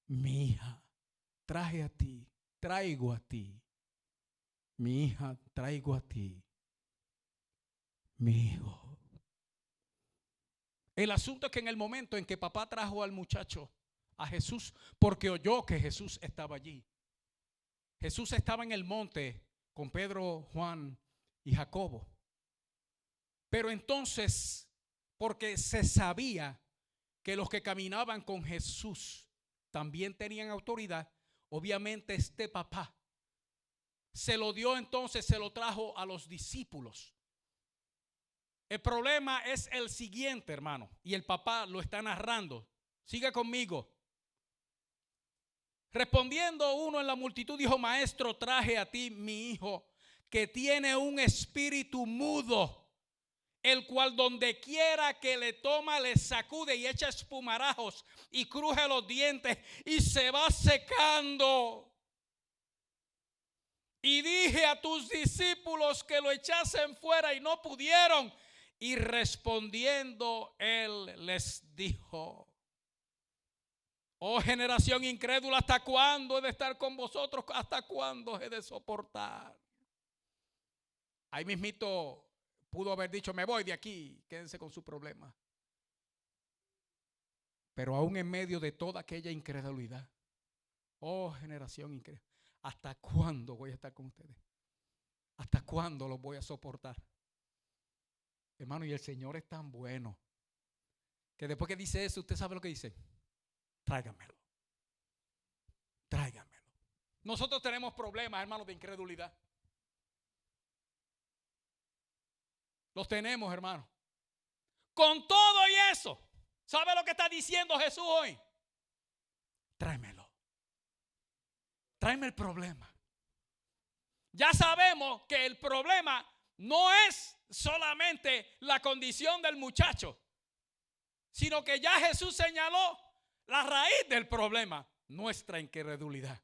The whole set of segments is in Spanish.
mi hija, traigo a ti. Mi hija, traigo a ti. Mi hijo. El asunto es que en el momento en que papá trajo al muchacho a Jesús, porque oyó que Jesús estaba allí. Jesús estaba en el monte con Pedro, Juan y Jacobo. Pero entonces, porque se sabía que los que caminaban con Jesús también tenían autoridad, obviamente este papá se lo dio, entonces se lo trajo a los discípulos. El problema es el siguiente, hermano, y el papá lo está narrando. Siga conmigo. Respondiendo uno en la multitud dijo: maestro, traje a ti mi hijo, que tiene un espíritu mudo, el cual donde quiera que le toma le sacude y echa espumarajos y cruje los dientes y se va secando. Y dije a tus discípulos que lo echasen fuera y no pudieron. Y respondiendo él les dijo: oh generación incrédula, ¿hasta cuándo he de estar con vosotros? ¿Hasta cuándo he de soportar? Ahí mismito pudo haber dicho: me voy de aquí, quédense con su problema. Pero aún en medio de toda aquella incredulidad, oh generación incrédula, ¿hasta cuándo voy a estar con ustedes? ¿Hasta cuándo los voy a soportar? Hermano, y el Señor es tan bueno que después que dice eso, usted sabe lo que dice: tráigamelo. Tráigamelo. Nosotros tenemos problemas, hermanos, de incredulidad. Los tenemos, hermano. Con todo y eso, ¿sabe lo que está diciendo Jesús hoy? Tráemelo. Tráeme el problema. Ya sabemos que el problema no es solamente la condición del muchacho, sino que ya Jesús señaló la raíz del problema: nuestra incredulidad.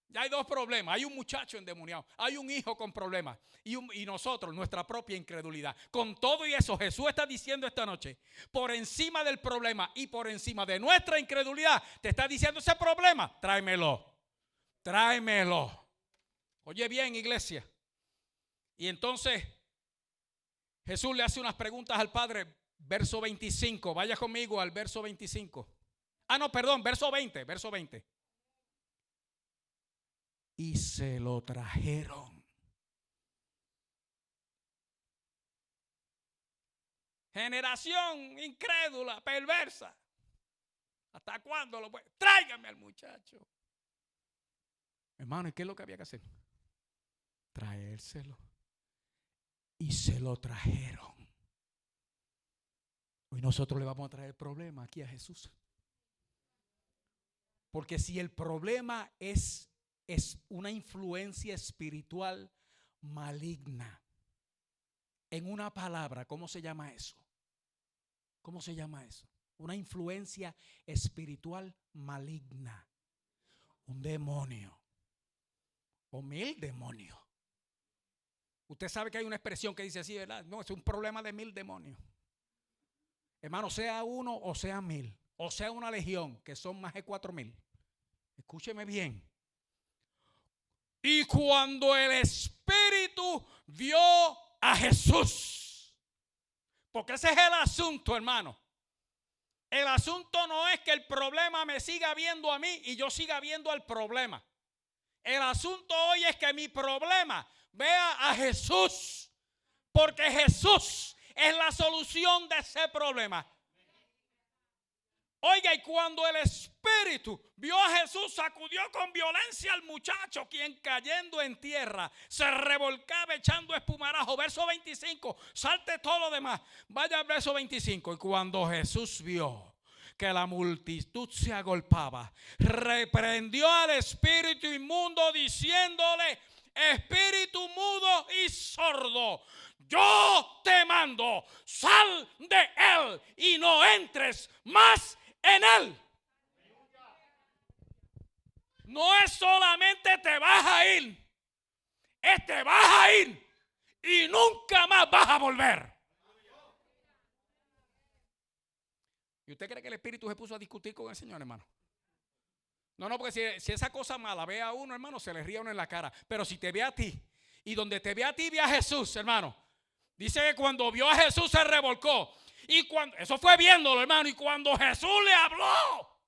Ya hay dos problemas: hay un muchacho endemoniado, hay un hijo con problemas y nosotros, nuestra propia incredulidad. Con todo y eso, Jesús está diciendo esta noche, por encima del problema y por encima de nuestra incredulidad, te está diciendo: ese problema, tráemelo, tráemelo. Oye bien, iglesia. Y entonces Jesús le hace unas preguntas al Padre. Verso 25, vaya conmigo al verso 25. Verso 20, verso 20. Y se lo trajeron. Generación incrédula, perversa. ¿Hasta cuándo lo voy? Tráigame al muchacho. Hermano, ¿y qué es lo que había que hacer? Traérselo. Y se lo trajeron. Hoy nosotros le vamos a traer el problema aquí a Jesús. Porque si el problema es una influencia espiritual maligna, en una palabra, ¿cómo se llama eso? ¿Cómo se llama eso? Una influencia espiritual maligna. Un demonio. O 1000 demonios. Usted sabe que hay una expresión que dice así, ¿verdad? No, es un problema de 1000 demonios. Hermano, sea uno o sea 1000, o sea una legión, que son más de 4000. Escúcheme bien. Y cuando el Espíritu vio a Jesús, porque ese es el asunto, hermano. El asunto no es que el problema me siga viendo a mí y yo siga viendo al problema. El asunto hoy es que mi problema vea a Jesús, porque Jesús es la solución de ese problema. Oiga, y cuando el Espíritu vio a Jesús, sacudió con violencia al muchacho, quien cayendo en tierra se revolcaba echando espumarajo. Verso 25, salte todo lo demás. Vaya al verso 25. Y cuando Jesús vio que la multitud se agolpaba, reprendió al espíritu inmundo diciéndole: espíritu mudo y sordo, yo te mando, sal de él y no entres más en él. No es solamente te vas a ir, es te vas a ir y nunca más vas a volver. ¿Y usted cree que el Espíritu se puso a discutir con el Señor, hermano? No, no, porque si esa cosa mala ve a uno, hermano, se le ríe a uno en la cara. Pero si te ve a ti, y donde te ve a ti, ve a Jesús, hermano. Dice que cuando vio a Jesús se revolcó. Y cuando, eso fue viéndolo, hermano. Y cuando Jesús le habló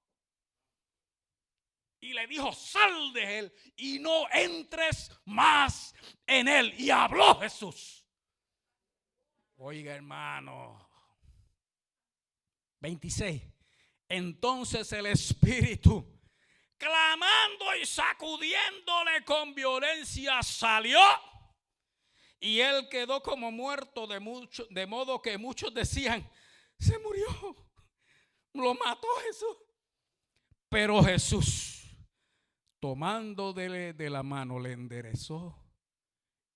y le dijo, sal de él y no entres más en él. Y habló Jesús. Oiga, hermano. 26. Entonces el espíritu, clamando y sacudiéndole con violencia, salió. Y él quedó como muerto, de modo que muchos decían, se murió, lo mató Jesús. Pero Jesús, tomándole de la mano, le enderezó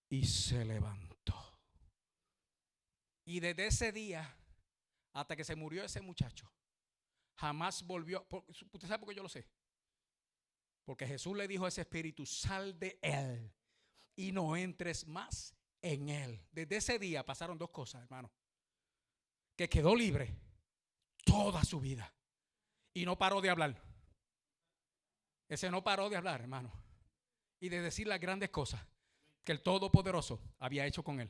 y se levantó. Y desde ese día hasta que se murió ese muchacho, jamás volvió. ¿Usted sabe por qué yo lo sé? Porque Jesús le dijo a ese espíritu, sal de él y no entres más en él. Desde ese día pasaron dos cosas, hermano. Que quedó libre toda su vida y no paró de hablar. Ese no paró de hablar, hermano, y de decir las grandes cosas que el Todopoderoso había hecho con él.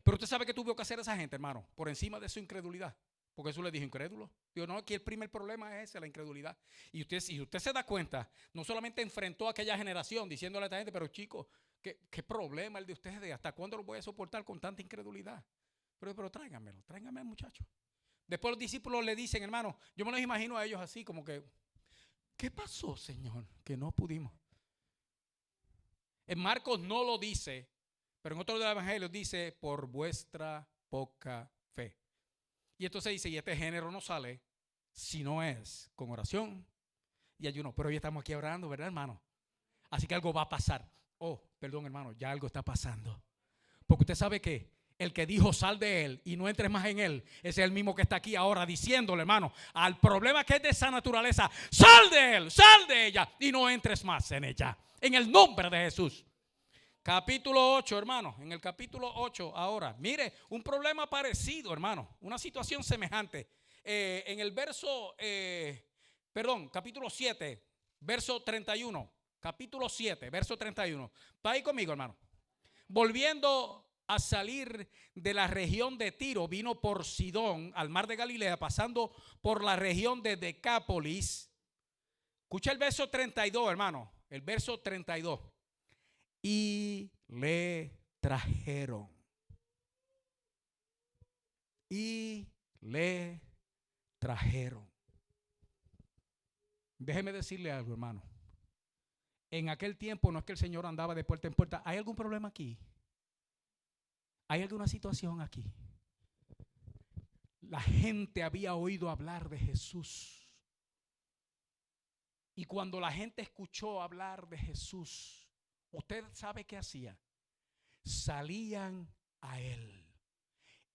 Pero usted sabe que tuvo que hacer esa gente, hermano, por encima de su incredulidad. Porque Jesús le dijo, incrédulo. Digo, no, aquí el primer problema es ese, la incredulidad. Y si usted se da cuenta, no solamente enfrentó a aquella generación diciéndole a esta gente, pero chicos, ¿qué problema el de ustedes? ¿Hasta cuándo lo voy a soportar con tanta incredulidad? Pero tráiganmelo al muchacho. Después los discípulos le dicen, hermano, yo me los imagino a ellos así como que, ¿qué pasó, Señor? Que no pudimos. En Marcos no lo dice, pero en otro de los evangelios dice, por vuestra poca fe. Y entonces dice, y este género no sale si no es con oración y ayuno. Pero hoy estamos aquí orando, ¿verdad, hermano? Así que algo va a pasar. Oh, perdón, hermano, ya algo está pasando. Porque usted sabe que el que dijo sal de él y no entres más en él, es el mismo que está aquí ahora diciéndole, hermano, al problema que es de esa naturaleza, sal de él, sal de ella y no entres más en ella. En el nombre de Jesús. Capítulo 8, hermano. En el capítulo 8 ahora. Mire, un problema parecido, hermano. Una situación semejante. En el verso, capítulo 7, verso 31. Capítulo 7, verso 31. ¿Está ahí conmigo, hermano? Volviendo a salir de la región de Tiro, vino por Sidón, al mar de Galilea, pasando por la región de Decápolis. Escucha el verso 32, hermano. El verso 32. Y le trajeron. Y le trajeron. Déjeme decirle algo, hermano. En aquel tiempo no es que el Señor andaba de puerta en puerta. ¿Hay algún problema aquí? ¿Hay alguna situación aquí? La gente había oído hablar de Jesús. Y cuando la gente escuchó hablar de Jesús, ¿usted sabe qué hacían? Salían a él,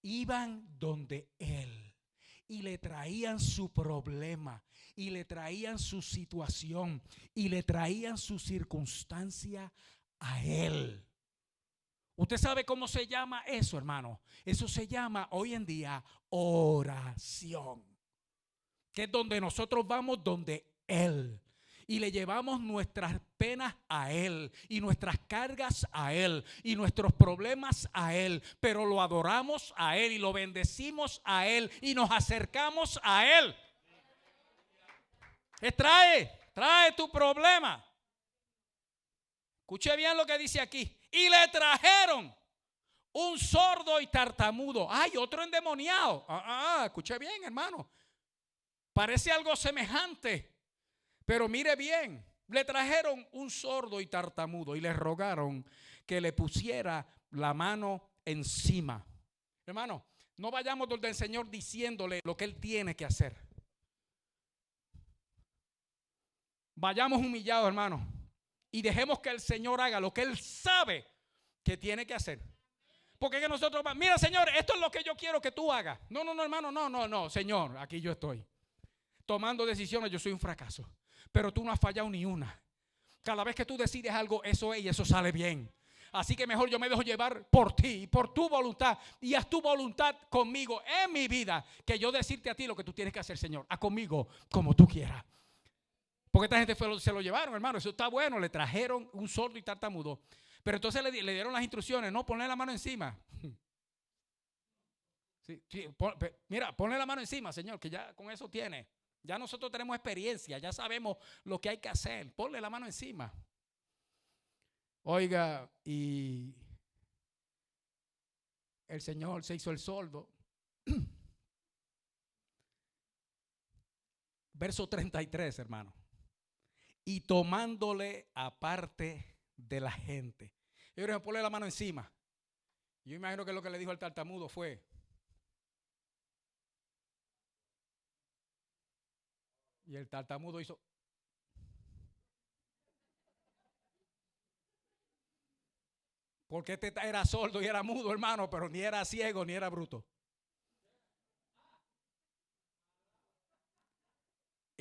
iban donde él y le traían su problema, y le traían su situación, y le traían su circunstancia a él. ¿Usted sabe cómo se llama eso, hermano? Eso se llama hoy en día oración, que es donde nosotros vamos donde él. Y le llevamos nuestras penas a él y nuestras cargas a él y nuestros problemas a él, pero lo adoramos a él y lo bendecimos a él y nos acercamos a él. Trae tu problema. Escuche bien lo que dice aquí. Y le trajeron un sordo y tartamudo. Ay, otro endemoniado. Escuche bien, hermano. Parece algo semejante. Pero mire bien, le trajeron un sordo y tartamudo y le rogaron que le pusiera la mano encima. Hermano, no vayamos donde el Señor diciéndole lo que Él tiene que hacer. Vayamos humillados, hermano, y dejemos que el Señor haga lo que Él sabe que tiene que hacer. Porque es que nosotros, mira, Señor, esto es lo que yo quiero que tú hagas. No, hermano, no, Señor, aquí yo estoy tomando decisiones, yo soy un fracaso. Pero tú no has fallado ni una. Cada vez que tú decides algo, eso es y eso sale bien. Así que mejor yo me dejo llevar por ti, por tu voluntad. Y haz tu voluntad conmigo en mi vida, que yo decirte a ti lo que tú tienes que hacer, Señor. Haz conmigo como tú quieras. Porque esta gente se lo llevaron, hermano. Eso está bueno. Le trajeron un sordo y tartamudo. Pero entonces le dieron las instrucciones. No, ponle la mano encima. Sí, mira, ponle la mano encima, Señor, que ya con eso tiene. Ya nosotros tenemos experiencia. Ya sabemos lo que hay que hacer. Ponle la mano encima. Oiga, y el Señor se hizo el sordo. Verso 33, hermano. Y tomándole aparte de la gente. Yo creo que ponle la mano encima. Yo imagino que lo que le dijo al tartamudo fue: y el tartamudo hizo. Porque este era sordo y era mudo, hermano, pero ni era ciego ni era bruto.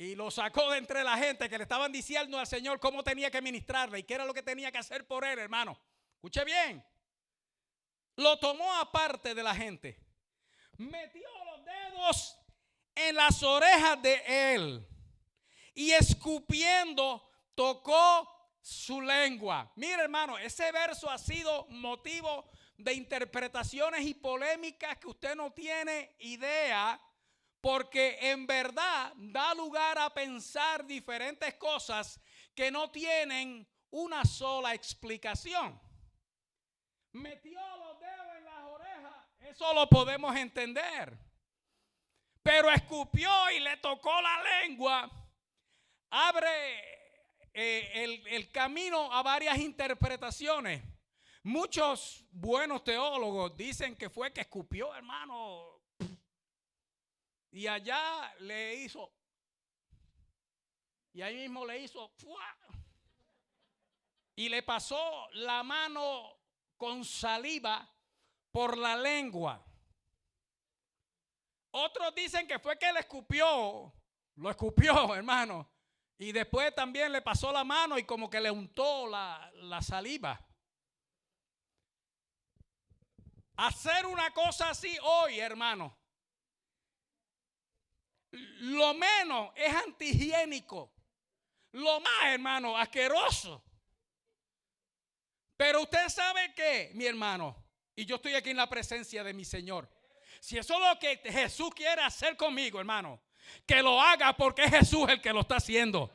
Y lo sacó de entre la gente que le estaban diciendo al Señor cómo tenía que ministrarle y qué era lo que tenía que hacer por él, hermano. Escuche bien. Lo tomó aparte de la gente. Metió los dedos en las orejas de él. Y escupiendo, tocó su lengua. Mira, hermano, ese verso ha sido motivo de interpretaciones y polémicas que usted no tiene idea. Porque en verdad da lugar a pensar diferentes cosas que no tienen una sola explicación. Metió los dedos en las orejas, eso lo podemos entender. Pero escupió y le tocó la lengua. Abre el camino a varias interpretaciones. Muchos buenos teólogos dicen que fue que escupió, hermano. Y allá le hizo, y ahí mismo le hizo, ¡fua! Y le pasó la mano con saliva por la lengua. Otros dicen que fue que le escupió, lo escupió, hermano. Y después también le pasó la mano y como que le untó la saliva. Hacer una cosa así hoy, hermano, lo menos es antihigiénico. Lo más, hermano, asqueroso. Pero usted sabe que, mi hermano, y yo estoy aquí en la presencia de mi Señor. Si eso es lo que Jesús quiere hacer conmigo, hermano, que lo haga porque es Jesús el que lo está haciendo.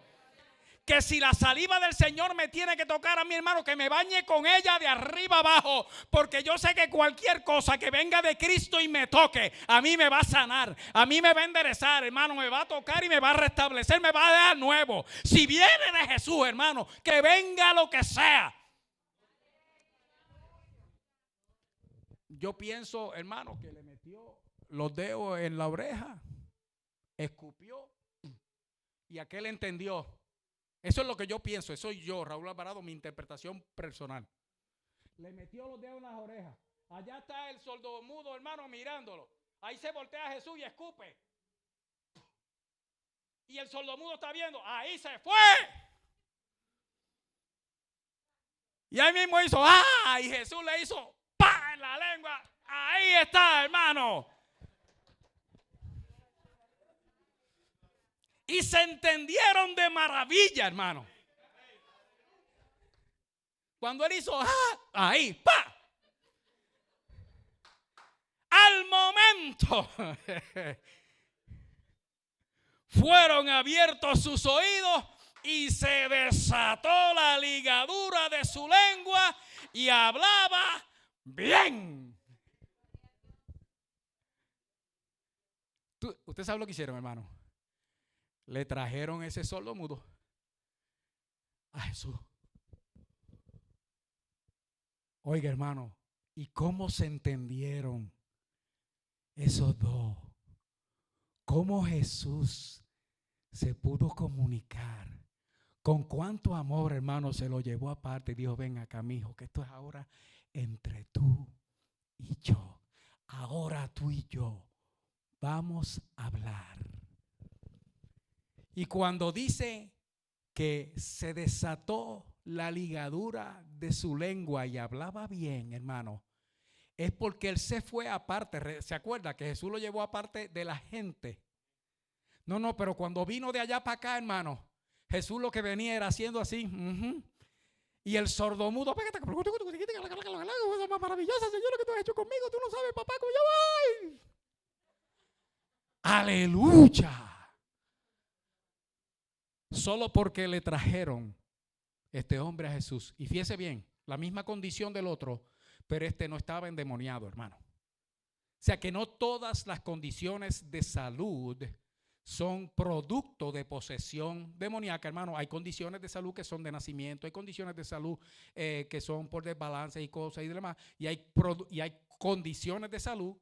Que si la saliva del Señor me tiene que tocar a mi hermano, que me bañe con ella de arriba abajo, porque yo sé que cualquier cosa que venga de Cristo y me toque, a mí me va a sanar, a mí me va a enderezar, hermano, me va a tocar y me va a restablecer, me va a dar nuevo. Si viene de Jesús, hermano, que venga lo que sea. Yo pienso, hermano, que le metió los dedos en la oreja, escupió y aquel entendió. Eso es lo que yo pienso, eso soy yo, Raúl Alvarado, mi interpretación personal. Le metió los dedos en las orejas. Allá está el sordomudo, hermano, mirándolo. Ahí se voltea Jesús y escupe. Y el sordomudo está viendo, ahí se fue. Y ahí mismo hizo, ¡ah! Y Jesús le hizo, ¡pa! En la lengua. Ahí está, hermano. Y se entendieron de maravilla, hermano. Cuando él hizo, ¡ah! Ahí, ¡pa! Al momento fueron abiertos sus oídos y se desató la ligadura de su lengua y hablaba bien. ¿Usted sabe lo que hicieron, hermano? Le trajeron ese sordomudo a Jesús. Oiga, hermano, ¿y cómo se entendieron esos dos? ¿Cómo Jesús se pudo comunicar? Con cuánto amor, hermano, se lo llevó aparte y dijo, ven acá, mijo, que esto es ahora entre tú y yo. Ahora tú y yo vamos a hablar. Y cuando dice que se desató la ligadura de su lengua y hablaba bien, hermano, es porque él se fue aparte. ¿Se acuerda que Jesús lo llevó aparte de la gente? No, pero cuando vino de allá para acá, hermano, Jesús lo que venía era haciendo así. Y el sordomudo, cosa más maravillosa, Señor, lo que tú has hecho conmigo. Tú no sabes, papá, cómo yo voy. Aleluya. Solo porque le trajeron este hombre a Jesús. Y fíjese bien, la misma condición del otro, pero este no estaba endemoniado, hermano. O sea que no todas las condiciones de salud son producto de posesión demoníaca, hermano. Hay condiciones de salud que son de nacimiento, hay condiciones de salud que son por desbalance y cosas y demás. Y hay condiciones de salud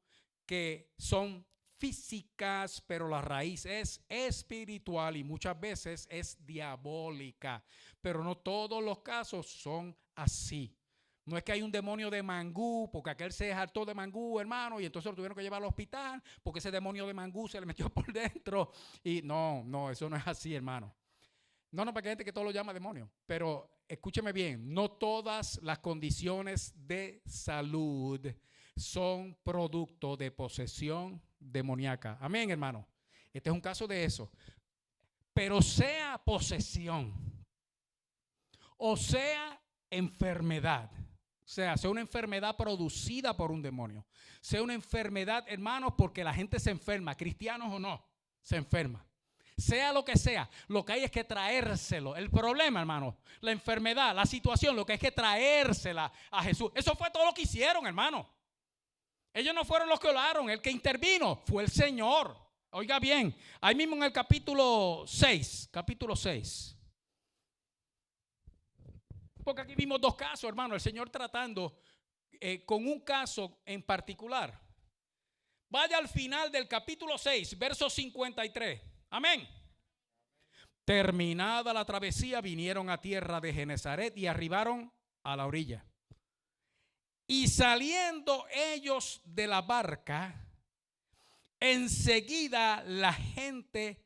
que son físicas, pero la raíz es espiritual y muchas veces es diabólica. Pero no todos los casos son así. No es que hay un demonio de mangú, porque aquel se hartó de mangú, hermano, y entonces lo tuvieron que llevar al hospital, porque ese demonio de mangú se le metió por dentro. Y no, eso no es así, hermano. No, para que hay gente que todo lo llama demonio. Pero escúcheme bien, no todas las condiciones de salud son producto de posesión demoníaca. Amén, hermano. Este es un caso de eso. Pero sea posesión o sea enfermedad, sea una enfermedad producida por un demonio, sea una enfermedad, hermanos, porque la gente se enferma, cristianos o no, se enferma. Sea lo que sea, lo que hay es que traérselo. El problema, hermano, la enfermedad, la situación, lo que hay es que traérsela a Jesús. Eso fue todo lo que hicieron, hermano. Ellos no fueron los que oraron, el que intervino fue el Señor. Oiga bien, ahí mismo en el capítulo 6. Porque aquí vimos dos casos, hermano, el Señor tratando con un caso en particular. Vaya al final del capítulo 6, verso 53. Amén. Terminada la travesía, vinieron a tierra de Genesaret y arribaron a la orilla. Y saliendo ellos de la barca, enseguida la gente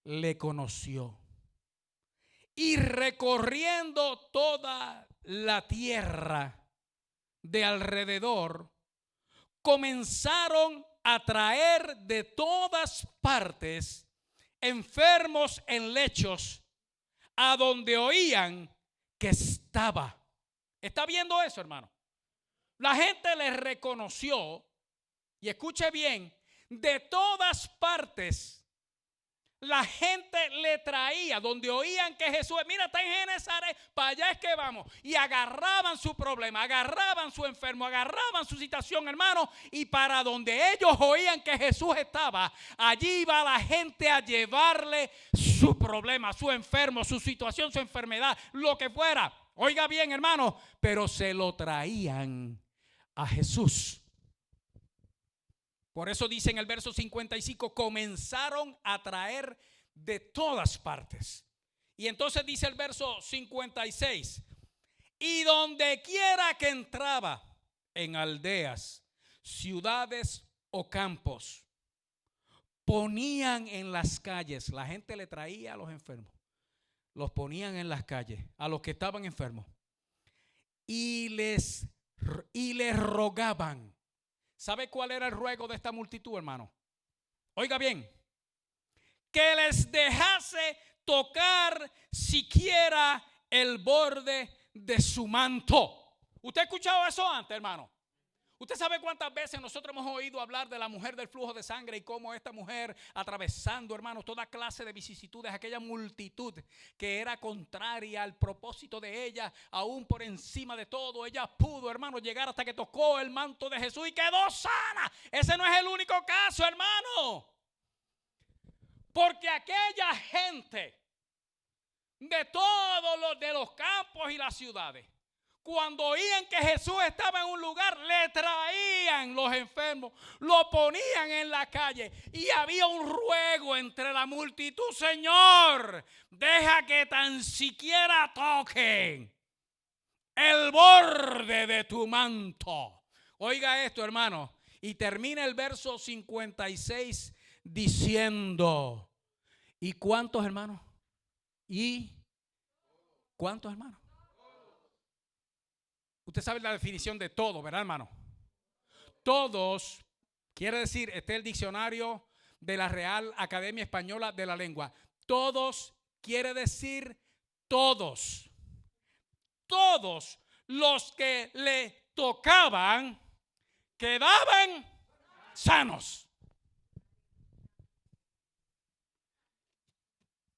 le conoció. Y recorriendo toda la tierra de alrededor, comenzaron a traer de todas partes enfermos en lechos a donde oían que estaba. ¿Está viendo eso, hermano? La gente le reconoció, y escuche bien, de todas partes. La gente le traía donde oían que Jesús, mira, está en Genesaret, para allá es que vamos. Y agarraban su problema, agarraban su enfermo, agarraban su situación, hermano. Y para donde ellos oían que Jesús estaba, allí iba la gente a llevarle su problema, su enfermo, su situación, su enfermedad, lo que fuera. Oiga bien, hermano, pero se lo traían a Jesús. Por eso dice en el verso 55, comenzaron a traer de todas partes. Y entonces dice el verso 56, y donde quiera que entraba, en aldeas, ciudades o campos, ponían en las calles, la gente le traía a los enfermos, los ponían en las calles, a los que estaban enfermos, y les rogaban. ¿Sabe cuál era el ruego de esta multitud, hermano? Oiga bien, que les dejase tocar siquiera el borde de su manto. ¿Usted ha escuchado eso antes, hermano? ¿Usted sabe cuántas veces nosotros hemos oído hablar de la mujer del flujo de sangre y cómo esta mujer, atravesando, hermanos, toda clase de vicisitudes, aquella multitud que era contraria al propósito de ella, aún por encima de todo, ella pudo, hermano, llegar hasta que tocó el manto de Jesús y quedó sana? Ese no es el único caso, hermano. Porque aquella gente de todos los campos y las ciudades, cuando oían que Jesús estaba en un lugar, le traían los enfermos, lo ponían en la calle y había un ruego entre la multitud: Señor, deja que tan siquiera toquen el borde de tu manto. Oiga esto, hermano, y termina el verso 56 diciendo: ¿y cuántos, hermanos? ¿Y cuántos, hermanos? Usted sabe la definición de todo, ¿verdad, hermano? Todos, quiere decir, este es el diccionario de la Real Academia Española de la Lengua. Todos quiere decir todos. Todos los que le tocaban quedaban sanos.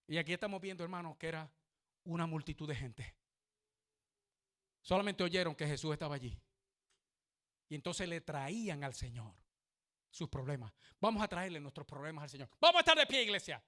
Y aquí estamos viendo, hermanos, que era una multitud de gente. Solamente oyeron que Jesús estaba allí. Y entonces le traían al Señor sus problemas. Vamos a traerle nuestros problemas al Señor. Vamos a estar de pie, iglesia.